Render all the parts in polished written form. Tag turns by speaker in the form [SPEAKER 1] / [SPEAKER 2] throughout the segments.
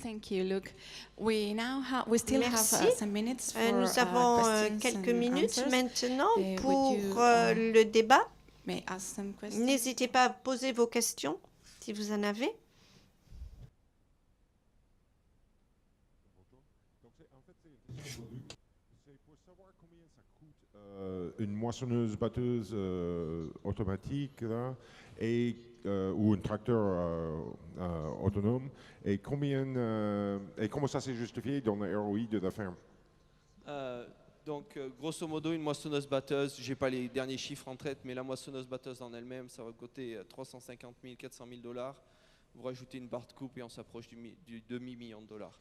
[SPEAKER 1] Thank you, Luke. We still
[SPEAKER 2] Merci.
[SPEAKER 1] have some minutes for
[SPEAKER 2] Nous avons
[SPEAKER 1] questions
[SPEAKER 2] quelques
[SPEAKER 1] and
[SPEAKER 2] minutes
[SPEAKER 1] answers.
[SPEAKER 2] maintenant
[SPEAKER 1] Would
[SPEAKER 2] pour
[SPEAKER 1] you,
[SPEAKER 2] le débat.
[SPEAKER 1] may I ask some questions?
[SPEAKER 2] N'hésitez pas à poser vos questions si vous en avez.
[SPEAKER 3] C'est pour savoir combien ça coûte une moissonneuse-batteuse automatique là, ou un tracteur autonome et comment ça s'est justifié dans le ROI de la ferme.
[SPEAKER 4] Donc, grosso modo, une moissonneuse-batteuse, je n'ai pas les derniers chiffres en tête, mais la moissonneuse-batteuse en elle-même, ça va coûter 350 000, 400 000 $. Vous rajoutez une barre de coupe et on s'approche du demi-million de dollars.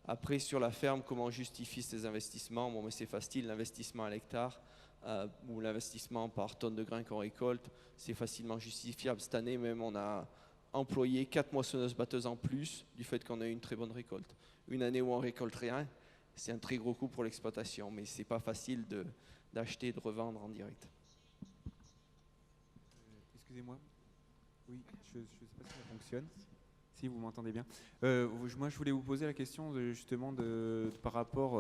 [SPEAKER 4] Après, sur la ferme, comment on justifie ces investissements? Bon, mais c'est facile, l'investissement à l'hectare ou l'investissement par tonne de grains qu'on récolte, c'est facilement justifiable. Cette année, même, on a employé 4 moissonneuses-batteuses en plus du fait qu'on a eu une très bonne récolte. Une année où on récolte rien, c'est un très gros coût pour l'exploitation, mais c'est pas facile d'acheter et de revendre en direct.
[SPEAKER 5] Excusez-moi. Oui, je ne sais pas si ça fonctionne. Si vous m'entendez bien. Moi, je voulais vous poser la question justement par rapport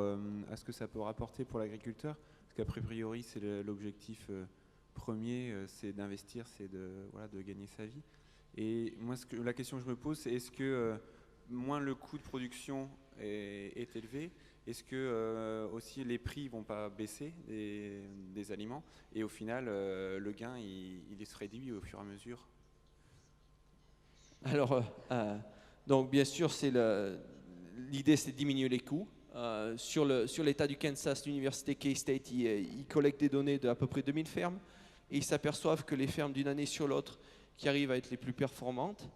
[SPEAKER 5] à ce que ça peut rapporter pour l'agriculteur, parce qu'a priori, c'est l'objectif premier, c'est d'investir, c'est de gagner sa vie. Et moi, la question que je me pose, c'est est-ce que moins le coût de production est élevé, est-ce que aussi les prix vont pas baisser des aliments et au final le gain il se réduit au fur et à mesure?
[SPEAKER 4] Alors, donc bien sûr, l'idée c'est de diminuer les coûts. Sur l'État du Kansas, l'université K-State, ils collectent des données d'à peu près 2000 fermes et ils s'aperçoivent que les fermes d'une année sur l'autre qui arrivent à être les plus performantes,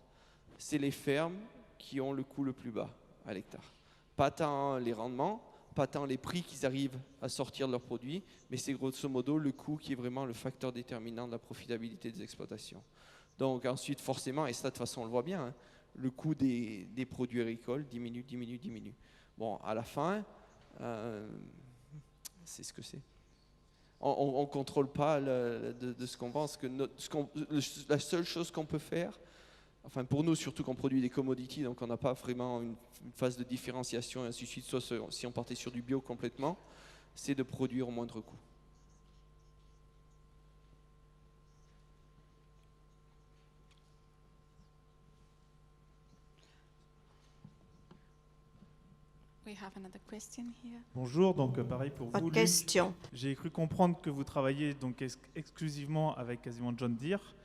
[SPEAKER 4] c'est les fermes qui ont le coût le plus bas à l'hectare. Pas tant les rendements, pas tant les prix qu'ils arrivent à sortir de leurs produits, mais c'est grosso modo le coût qui est vraiment le facteur déterminant de la profitabilité des exploitations. Donc ensuite, forcément, et ça de toute façon on le voit bien, hein, le coût des produits agricoles diminue. Bon, à la fin, c'est ce que c'est. On ne contrôle pas de ce qu'on pense. La seule chose qu'on peut faire, enfin pour nous surtout qu'on produit des commodities, donc on n'a pas vraiment une phase de différenciation et ainsi de suite, soit si on partait sur du bio complètement, c'est de produire au moindre coût.
[SPEAKER 1] We have another question here.
[SPEAKER 6] Bonjour, donc pareil pour vous, Luc.
[SPEAKER 2] Question.
[SPEAKER 6] J'ai cru comprendre que vous travaillez donc exclusivement avec quasiment John Deere.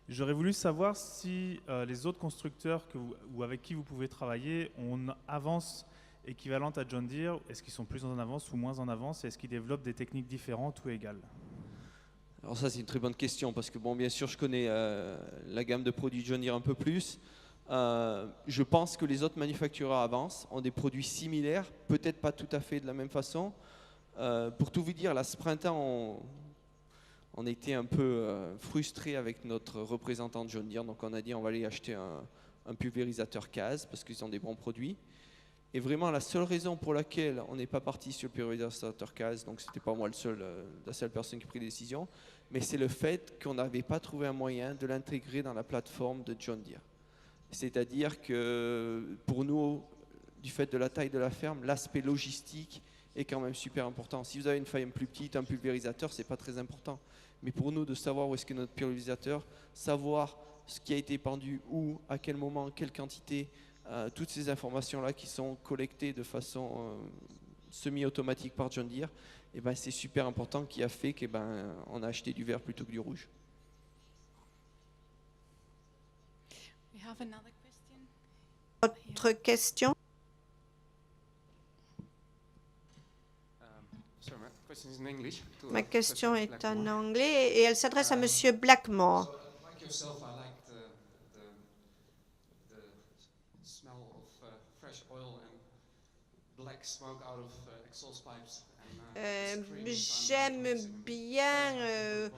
[SPEAKER 6] J'aurais voulu savoir si les autres constructeurs ou avec qui vous pouvez travailler ont une avance équivalente à John Deere. Est-ce qu'ils sont plus en avance ou moins en avance? Est-ce qu'ils développent des techniques différentes ou égales?
[SPEAKER 4] Alors ça c'est une très bonne question parce que bon, bien sûr je connais la gamme de produits John Deere un peu plus. Je pense que les autres manufactureurs avancent, ont des produits similaires, peut-être pas tout à fait de la même façon. Pour tout vous dire, là ce printemps on était un peu frustrés avec notre représentant de John Deere, donc on a dit on va aller acheter un pulvérisateur CAS parce qu'ils ont des bons produits. Et vraiment la seule raison pour laquelle on n'est pas parti sur le pulvérisateur CAS, donc c'était pas moi la seule personne qui a pris la décision, mais c'est le fait qu'on n'avait pas trouvé un moyen de l'intégrer dans la plateforme de John Deere. C'est-à-dire que pour nous, du fait de la taille de la ferme, l'aspect logistique est quand même super important. Si vous avez une ferme plus petite, un pulvérisateur, c'est pas très important. Mais pour nous, de savoir où est-ce que notre pulvérisateur, savoir ce qui a été pendu, où, à quel moment, quelle quantité, toutes ces informations-là qui sont collectées de façon semi-automatique par John Deere, et ben, c'est super important qui a fait qu'on a acheté du vert plutôt que du rouge.
[SPEAKER 1] We have another question.
[SPEAKER 2] Autre question? Ma question est en anglais et elle s'adresse à Monsieur Blackmore.
[SPEAKER 7] Like yourself, I like the smell of fresh oil and black smoke out of exhaust pipes. And
[SPEAKER 2] J'aime bien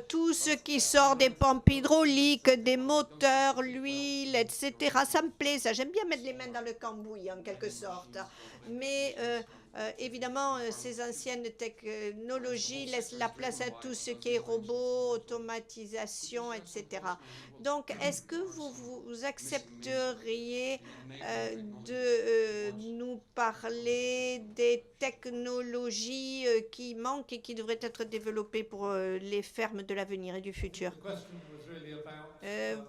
[SPEAKER 2] tout ce qui sort des pompes hydrauliques, des moteurs, l'huile, etc. Ça me plaît, ça. J'aime bien mettre les mains dans le cambouis, en quelque sorte. Mais évidemment, ces anciennes technologies laissent la place à tout ce qui est robot, automatisation, etc. Donc, est-ce que vous accepteriez de nous parler des technologies qui manquent et qui devraient être développées pour les fermes de l'avenir et du futur?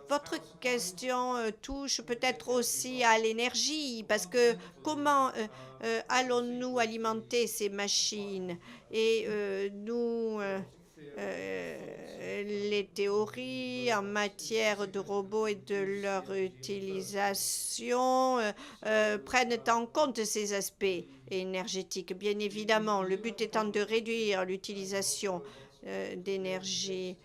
[SPEAKER 2] Votre question touche peut-être aussi à l'énergie, parce que comment allons-nous alimenter ces machines? Et les théories en matière de robots et de leur utilisation prennent en compte ces aspects énergétiques, bien évidemment, le but étant de réduire l'utilisation d'énergie.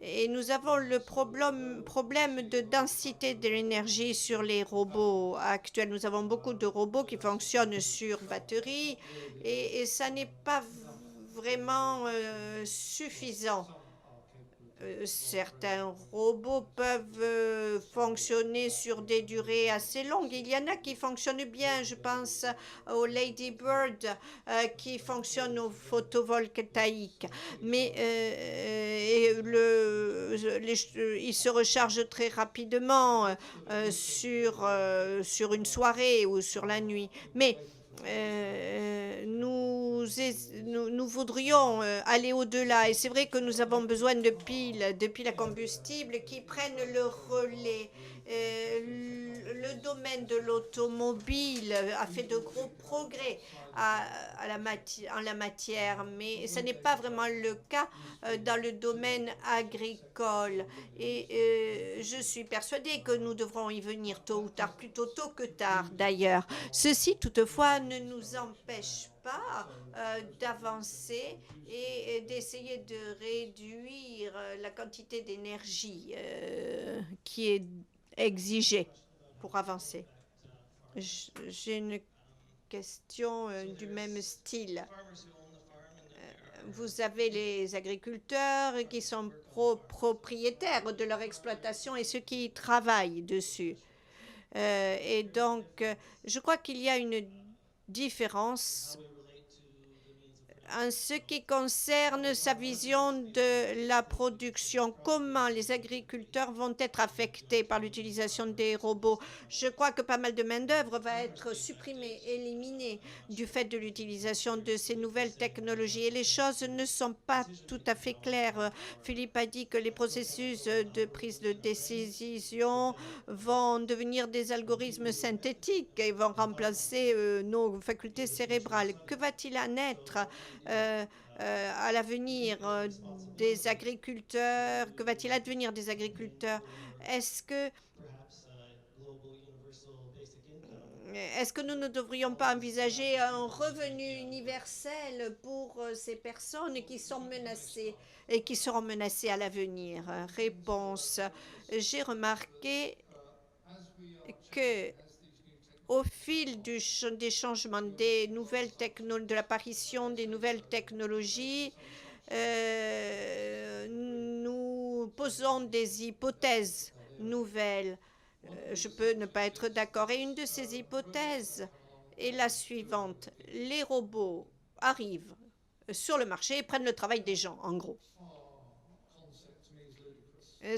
[SPEAKER 2] Et nous avons le problème de densité de l'énergie sur les robots actuels. Nous avons beaucoup de robots qui fonctionnent sur batterie et ça n'est pas vraiment suffisant. Certains robots peuvent fonctionner sur des durées assez longues. Il y en a qui fonctionnent bien, je pense au Lady Bird qui fonctionne au photovoltaïque. Mais il se recharge très rapidement sur une soirée ou sur la nuit. Mais nous voudrions aller au-delà. Et c'est vrai que nous avons besoin de piles à combustible qui prennent le relais. Le domaine de l'automobile a fait de gros progrès en la matière, mais ce n'est pas vraiment le cas dans le domaine agricole. Et je suis persuadée que nous devrons y venir tôt ou tard, plutôt tôt que tard d'ailleurs. Ceci toutefois ne nous empêche pas d'avancer et d'essayer de réduire la quantité d'énergie qui est exigée pour avancer. J'ai une question du même style. Vous avez les agriculteurs qui sont propriétaires de leur exploitation et ceux qui travaillent dessus. Et donc, je crois qu'il y a une différence en ce qui concerne sa vision de la production. Comment les agriculteurs vont être affectés par l'utilisation des robots? Je crois que pas mal de main-d'œuvre va être supprimée, éliminée du fait de l'utilisation de ces nouvelles technologies. Et les choses ne sont pas tout à fait claires. Philippe a dit que les processus de prise de décision vont devenir des algorithmes synthétiques et vont remplacer nos facultés cérébrales. Que va-t-il en être à l'avenir des agriculteurs? Que va-t-il advenir des agriculteurs? Est-ce que nous ne devrions pas envisager un revenu universel pour ces personnes qui sont menacées et qui seront menacées à l'avenir? Réponse. J'ai remarqué que au fil des changements, de l'apparition des nouvelles technologies, nous posons des hypothèses nouvelles. Je peux ne pas être d'accord. Et une de ces hypothèses est la suivante. Les robots arrivent sur le marché et prennent le travail des gens, en gros.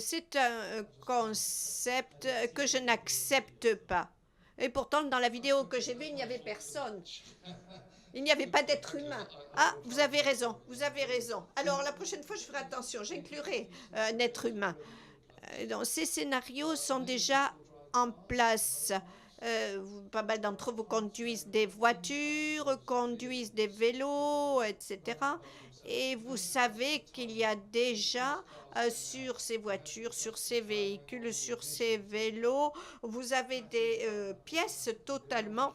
[SPEAKER 2] C'est un concept que je n'accepte pas. Et pourtant, dans la vidéo que j'ai vue, il n'y avait personne. Il n'y avait pas d'être humain. Ah, vous avez raison, vous avez raison. Alors, la prochaine fois, je ferai attention, j'inclurai un être humain. Donc, ces scénarios sont déjà en place. Pas mal d'entre vous conduisent des voitures, conduisent des vélos, etc. Et vous savez qu'il y a déjà sur ces voitures, sur ces véhicules, sur ces vélos, vous avez des pièces totalement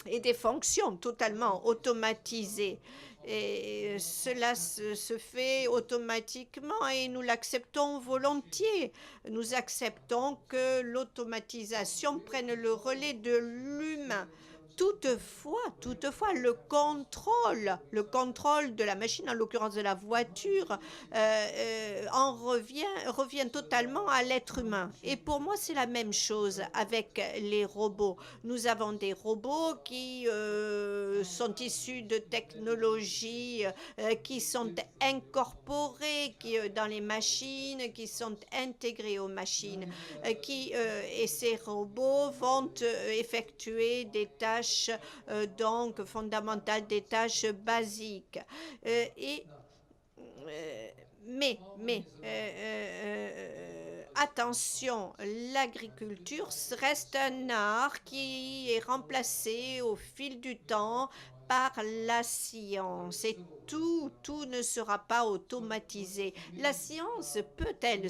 [SPEAKER 2] et des fonctions totalement automatisées. Et cela se fait automatiquement et nous l'acceptons volontiers. Nous acceptons que l'automatisation prenne le relais de l'humain Toutefois, le contrôle de la machine, en l'occurrence de la voiture, revient totalement à l'être humain. Et pour moi, c'est la même chose avec les robots. Nous avons des robots qui sont issus de technologies qui sont incorporées dans les machines, qui sont intégrées aux machines, et ces robots vont effectuer des tâches donc fondamentales, des tâches basiques. Attention, l'agriculture reste un art qui est remplacé au fil du temps par la science et tout ne sera pas automatisé. La science peut-elle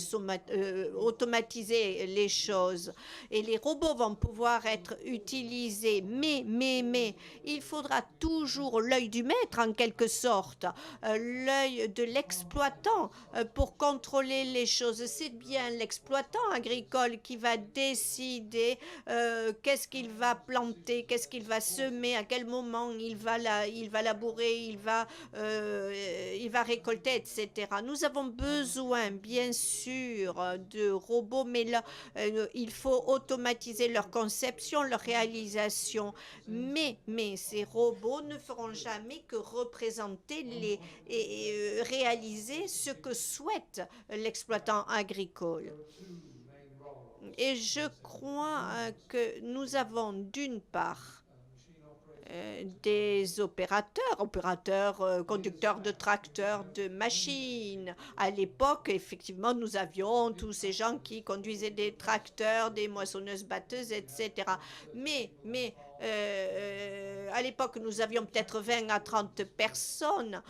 [SPEAKER 2] automatiser les choses et les robots vont pouvoir être utilisés, mais il faudra toujours l'œil du maître en quelque sorte, l'œil de l'exploitant pour contrôler les choses. C'est bien l'exploitant agricole qui va décider qu'est-ce qu'il va planter, qu'est-ce qu'il va semer, à quel moment il va labourer, il va récolter, etc. Nous avons besoin, bien sûr, de robots, mais là, il faut automatiser leur conception, leur réalisation. Mais ces robots ne feront jamais que représenter et réaliser ce que souhaite l'exploitant agricole. Et je crois que nous avons d'une part des opérateurs, conducteurs de tracteurs, de machines. À l'époque, effectivement, nous avions tous ces gens qui conduisaient des tracteurs, des moissonneuses-batteuses, etc. Mais à l'époque, nous avions peut-être 20 à 30 personnes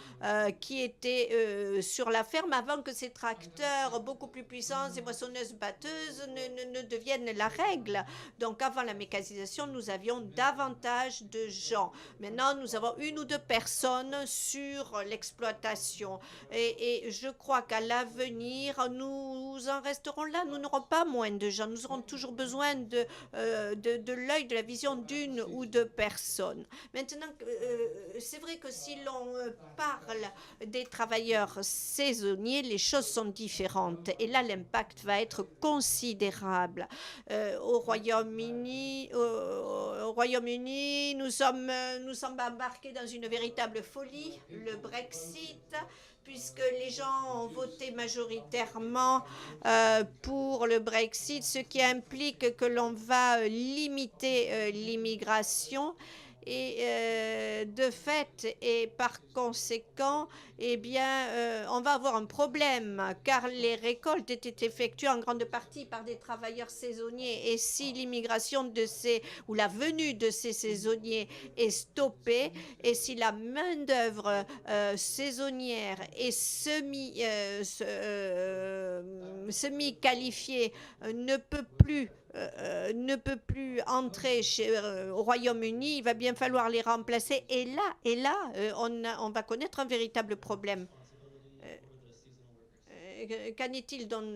[SPEAKER 2] qui étaient sur la ferme avant que ces tracteurs beaucoup plus puissants, ces moissonneuses-batteuses ne deviennent la règle. Donc, avant la mécanisation, nous avions davantage de gens. Maintenant, nous avons 1 ou 2 personnes sur l'exploitation. Et je crois qu'à l'avenir, nous en resterons là. Nous n'aurons pas moins de gens. Nous aurons toujours besoin de l'œil, de la vision d'1 ou 2 personnes. Maintenant, c'est vrai que si l'on parle des travailleurs saisonniers, les choses sont différentes. Et là, l'impact va être considérable. Au Royaume-Uni, nous sommes embarqués dans une véritable folie, le Brexit, puisque les gens ont voté majoritairement pour le Brexit, ce qui implique que l'on va limiter l'immigration. Et de fait, et par conséquent, eh bien, on va avoir un problème, car les récoltes étaient effectuées en grande partie par des travailleurs saisonniers. Et si l'immigration ou la venue de ces saisonniers est stoppée, et si la main-d'œuvre saisonnière et semi-qualifiée ne peut plus entrer au Royaume-Uni, il va bien falloir les remplacer. Et là, on va connaître un véritable problème. Qu'en est-il de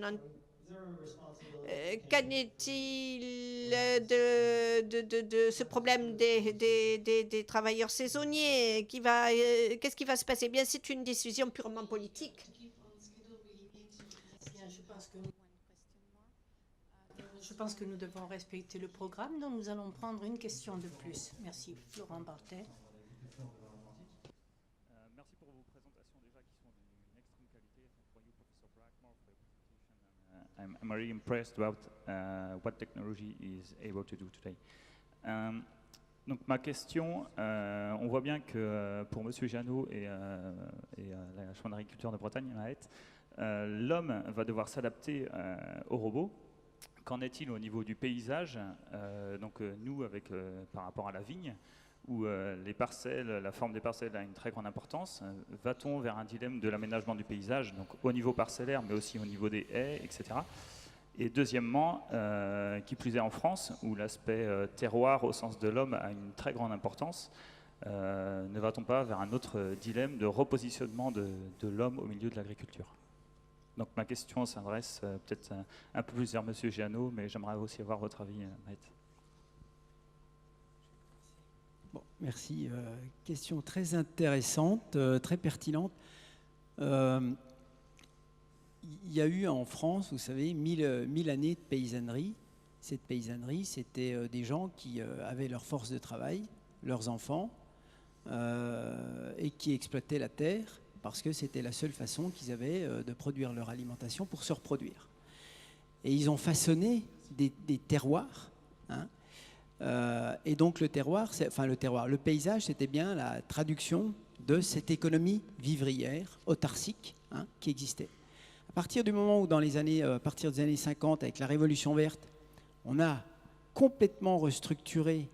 [SPEAKER 2] ce problème des travailleurs saisonniers? Qu'est-ce qui va se passer? Bien, c'est une décision purement politique.
[SPEAKER 7] Je pense que nous devons respecter le programme, donc nous allons prendre une question de plus. Merci, Florent Bartet.
[SPEAKER 8] Merci pour vos présentations déjà qui sont d'une extrême qualité. For you, Professor Blackmore, for your presentation. I'm really impressed about what technology is able to do today. Donc ma question, on voit bien que pour Monsieur Jeannot et la Chambre d'agriculture de Bretagne, Maët, l'homme va devoir s'adapter aux robots. Qu'en est-il au niveau du paysage? Donc nous, par rapport à la vigne, où les parcelles, la forme des parcelles a une très grande importance, va-t-on vers un dilemme de l'aménagement du paysage, donc au niveau parcellaire, mais aussi au niveau des haies, etc. Et deuxièmement, qui plus est en France, où l'aspect terroir au sens de l'homme a une très grande importance, ne va-t-on pas vers un autre dilemme de repositionnement de l'homme au milieu de l'agriculture? Donc ma question s'adresse peut-être un peu plus vers Monsieur Jeannot, mais j'aimerais aussi avoir votre avis, Maët.
[SPEAKER 9] Merci. Question très intéressante, très pertinente. Il y a eu en France, vous savez, 1000 années de paysannerie. Cette paysannerie, c'était des gens qui avaient leur force de travail, leurs enfants, et qui exploitaient la terre parce que c'était la seule façon qu'ils avaient de produire leur alimentation pour se reproduire. Et ils ont façonné des terroirs, hein. Et donc le paysage, c'était bien la traduction de cette économie vivrière, autarcique, hein, qui existait. À partir du moment où, à partir des années 50, avec la Révolution verte, on a complètement restructuré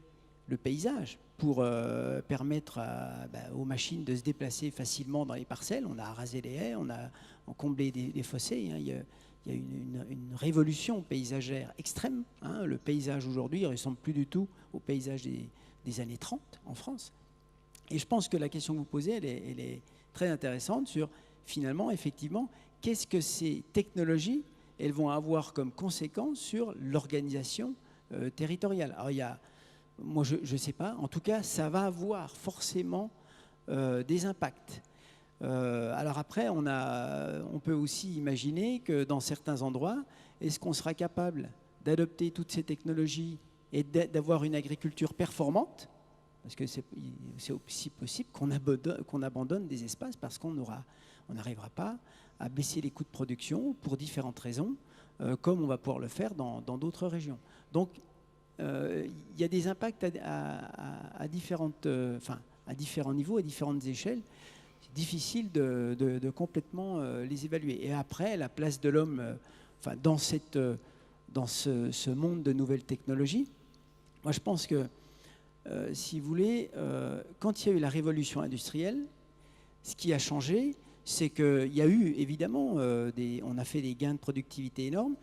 [SPEAKER 9] le paysage pour permettre aux machines de se déplacer facilement dans les parcelles. On a arasé les haies, on a comblé des fossés, hein. Il y a une révolution paysagère extrême, hein. Le paysage aujourd'hui ne ressemble plus du tout au paysage des années 30 en France. Et je pense que la question que vous posez, elle est très intéressante sur, finalement, effectivement, qu'est-ce que ces technologies, elles vont avoir comme conséquence sur l'organisation territoriale. Alors, moi, je ne sais pas. En tout cas, ça va avoir forcément des impacts. Alors après, on peut aussi imaginer que dans certains endroits, est-ce qu'on sera capable d'adopter toutes ces technologies et d'avoir une agriculture performante? Parce que c'est aussi possible qu'on abandonne des espaces parce qu'on n'arrivera pas à baisser les coûts de production pour différentes raisons, comme on va pouvoir le faire dans d'autres régions. Donc, il y a des impacts à différents niveaux, à différentes échelles. C'est difficile de complètement les évaluer. Et après, la place de l'homme dans ce monde de nouvelles technologies, moi je pense que, si vous voulez, quand il y a eu la révolution industrielle, ce qui a changé, c'est qu'il y a eu, évidemment, on a fait des gains de productivité énormes.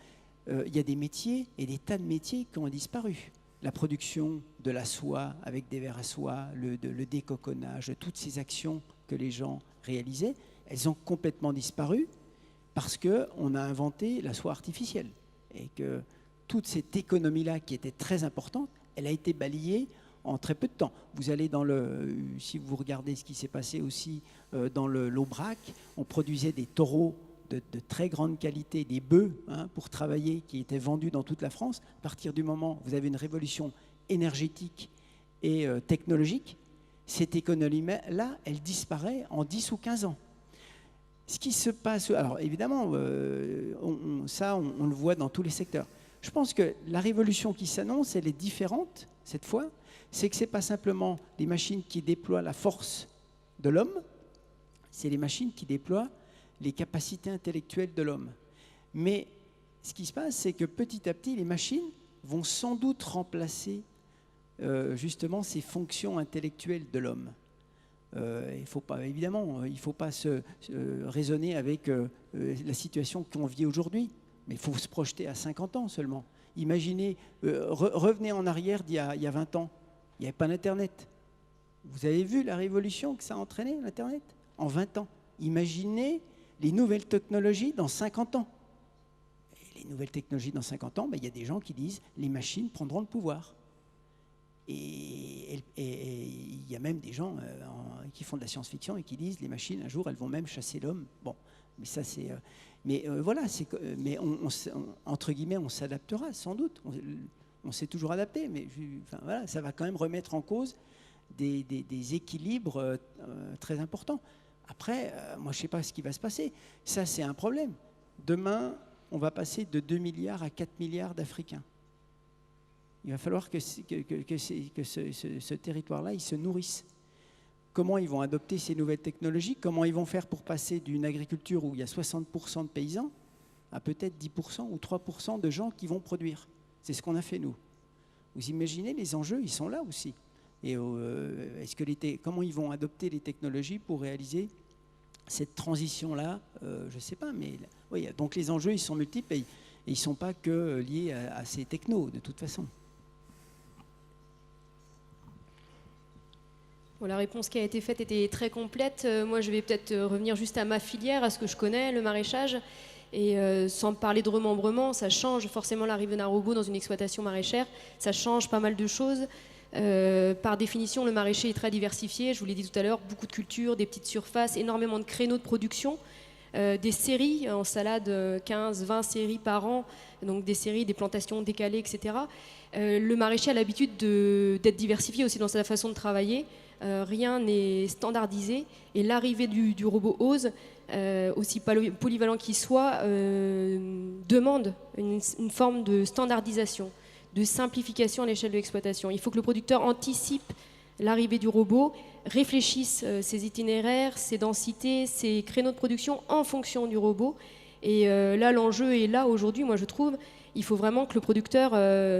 [SPEAKER 9] Il y a des métiers et des tas de métiers qui ont disparu. La production de la soie avec des vers à soie, le décoconnage, toutes ces actions que les gens réalisaient, elles ont complètement disparu parce qu'on a inventé la soie artificielle. Et que toute cette économie-là, qui était très importante, elle a été balayée en très peu de temps. Vous allez si vous regardez ce qui s'est passé aussi dans l'Aubrac, on produisait des taureaux de très grande qualité, des bœufs, hein, pour travailler, qui étaient vendus dans toute la France. À partir du moment où vous avez une révolution énergétique et technologique, cette économie-là, elle disparaît en 10 ou 15 ans. Ce qui se passe, alors évidemment, on le voit dans tous les secteurs. Je pense que la révolution qui s'annonce, elle est différente cette fois. C'est que ce n'est pas simplement les machines qui déploient la force de l'homme, c'est les machines qui déploient les capacités intellectuelles de l'homme. Mais ce qui se passe, c'est que petit à petit, les machines vont sans doute remplacer justement ces fonctions intellectuelles de l'homme. Il faut pas, évidemment, il ne faut pas raisonner avec la situation qu'on vit aujourd'hui, mais il faut se projeter à 50 ans seulement. Imaginez, revenez en arrière d'il y a 20 ans, il n'y avait pas d'Internet. Vous avez vu la révolution que ça a entraîné, l'Internet, en 20 ans. Imaginez les nouvelles technologies dans 50 ans. Et les nouvelles technologies dans 50 ans, il y a des gens qui disent les machines prendront le pouvoir. Et il y a même des gens qui font de la science-fiction et qui disent les machines, un jour, elles vont même chasser l'homme. Bon, mais ça, c'est... voilà, mais entre guillemets, on s'adaptera, sans doute. On s'est toujours adapté, mais voilà, ça va quand même remettre en cause des équilibres très importants. Après, moi, je ne sais pas ce qui va se passer. Ça, c'est un problème. Demain, on va passer de 2 milliards à 4 milliards d'Africains. Il va falloir que ce territoire-là, il se nourrisse. Comment ils vont adopter ces nouvelles technologies? Comment ils vont faire pour passer d'une agriculture où il y a 60% de paysans à peut-être 10% ou 3% de gens qui vont produire? C'est ce qu'on a fait, nous. Vous imaginez, les enjeux, ils sont là aussi. Et comment ils vont adopter les technologies pour réaliser cette transition-là? Je ne sais pas, mais oui, donc les enjeux, ils sont multiples et ils ne sont pas que liés à ces technos, de toute façon.
[SPEAKER 10] Bon, la réponse qui a été faite était très complète. Moi, je vais peut-être revenir juste à ma filière, à ce que je connais, le maraîchage. Et sans parler de remembrement, ça change forcément l'arrivée d'un robot dans une exploitation maraîchère. Ça change pas mal de choses. Par définition, le maraîcher est très diversifié. Je vous l'ai dit tout à l'heure, beaucoup de cultures, des petites surfaces, énormément de créneaux de production, des séries en salade, 15-20 séries par an, donc des séries, des plantations décalées, etc. Le maraîcher a l'habitude d'être diversifié aussi dans sa façon de travailler. Rien n'est standardisé. Et l'arrivée du robot OSE, aussi polyvalent qu'il soit, demande une forme de standardisation, de simplification à l'échelle de l'exploitation. Il faut que le producteur anticipe l'arrivée du robot, réfléchisse ses itinéraires, ses densités, ses créneaux de production en fonction du robot. Et là, l'enjeu est là aujourd'hui, moi je trouve. Il faut vraiment que le producteur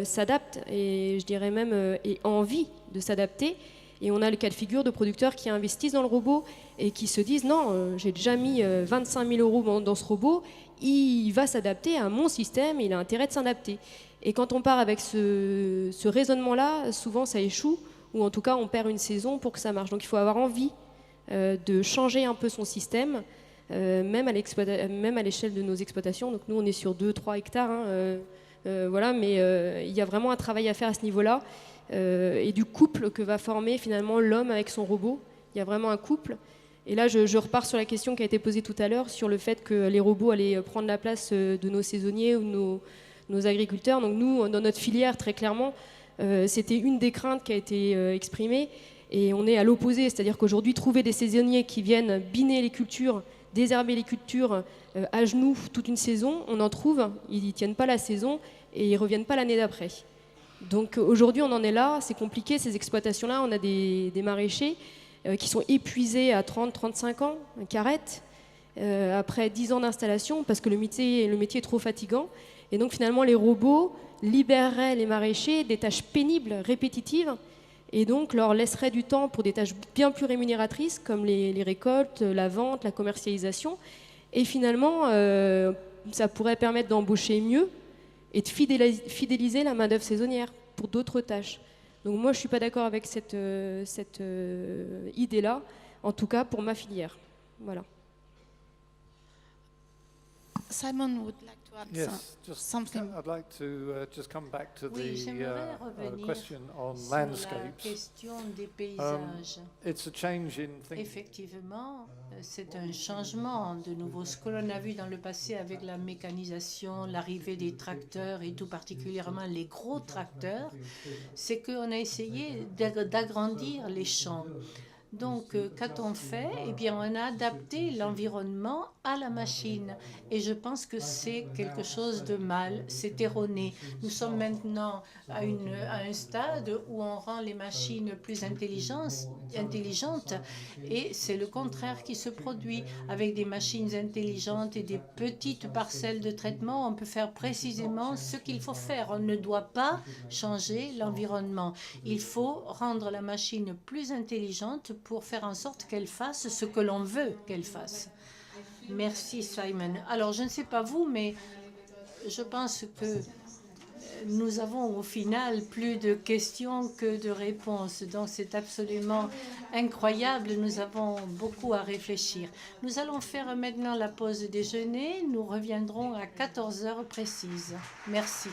[SPEAKER 10] s'adapte et je dirais même ait envie de s'adapter. Et on a le cas de figure de producteurs qui investissent dans le robot et qui se disent non, j'ai déjà mis 25 000 euros dans ce robot, il va s'adapter à mon système, il a intérêt de s'adapter. Et quand on part avec ce raisonnement-là, souvent ça échoue, ou en tout cas on perd une saison pour que ça marche. Donc il faut avoir envie de changer un peu son système, même à l'échelle de nos exploitations. Donc nous on est sur 2-3 hectares, voilà, mais il y a vraiment un travail à faire à ce niveau-là, et du couple que va former finalement l'homme avec son robot. Il y a vraiment un couple. Et là je repars sur la question qui a été posée tout à l'heure sur le fait que les robots allaient prendre la place de nos saisonniers ou nos agriculteurs. Donc nous, dans notre filière, très clairement, c'était une des craintes qui a été exprimée. Et on est à l'opposé, c'est-à-dire qu'aujourd'hui, trouver des saisonniers qui viennent biner les cultures, désherber les cultures à genoux toute une saison, on en trouve, ils ne tiennent pas la saison et ils ne reviennent pas l'année d'après. Donc aujourd'hui, on en est là, c'est compliqué, ces exploitations-là. On a des maraîchers qui sont épuisés à 30-35 ans, qui arrêtent après 10 ans d'installation parce que le métier est trop fatigant. Et donc finalement, les robots libéreraient les maraîchers des tâches pénibles, répétitives, et donc leur laisseraient du temps pour des tâches bien plus rémunératrices comme les récoltes, la vente, la commercialisation. Et finalement, ça pourrait permettre d'embaucher mieux et de fidéliser la main-d'œuvre saisonnière pour d'autres tâches. Donc moi, je ne suis pas d'accord avec cette idée-là, en tout cas pour ma filière. Voilà.
[SPEAKER 1] Simon would like to add
[SPEAKER 11] Yes, just
[SPEAKER 1] something.
[SPEAKER 11] I'd like to just come back to
[SPEAKER 7] Oui, j'aimerais
[SPEAKER 11] the
[SPEAKER 7] revenir
[SPEAKER 11] question on
[SPEAKER 7] sur la
[SPEAKER 11] landscapes.
[SPEAKER 7] question des paysages.
[SPEAKER 11] It's a change in thinking.
[SPEAKER 7] Effectivement, c'est un changement de nouveau. Ce que l'on a vu dans le passé avec la mécanisation, l'arrivée des tracteurs et tout particulièrement les gros tracteurs, c'est qu'on a essayé d'agrandir les champs. Donc, qu'a-t-on fait? Eh bien, on a adapté l'environnement à la machine. Et je pense que c'est quelque chose de mal, c'est erroné. Nous sommes maintenant à un stade où on rend les machines plus intelligentes et c'est le contraire qui se produit. Avec des machines intelligentes et des petites parcelles de traitement, on peut faire précisément ce qu'il faut faire. On ne doit pas changer l'environnement. Il faut rendre la machine plus intelligente pour faire en sorte qu'elle fasse ce que l'on veut qu'elle fasse. Merci Simon. Alors je ne sais pas vous, mais je pense que nous avons au final plus de questions que de réponses. Donc c'est absolument incroyable. Nous avons beaucoup à réfléchir. Nous allons faire maintenant la pause déjeuner. Nous reviendrons à 14 heures précises. Merci.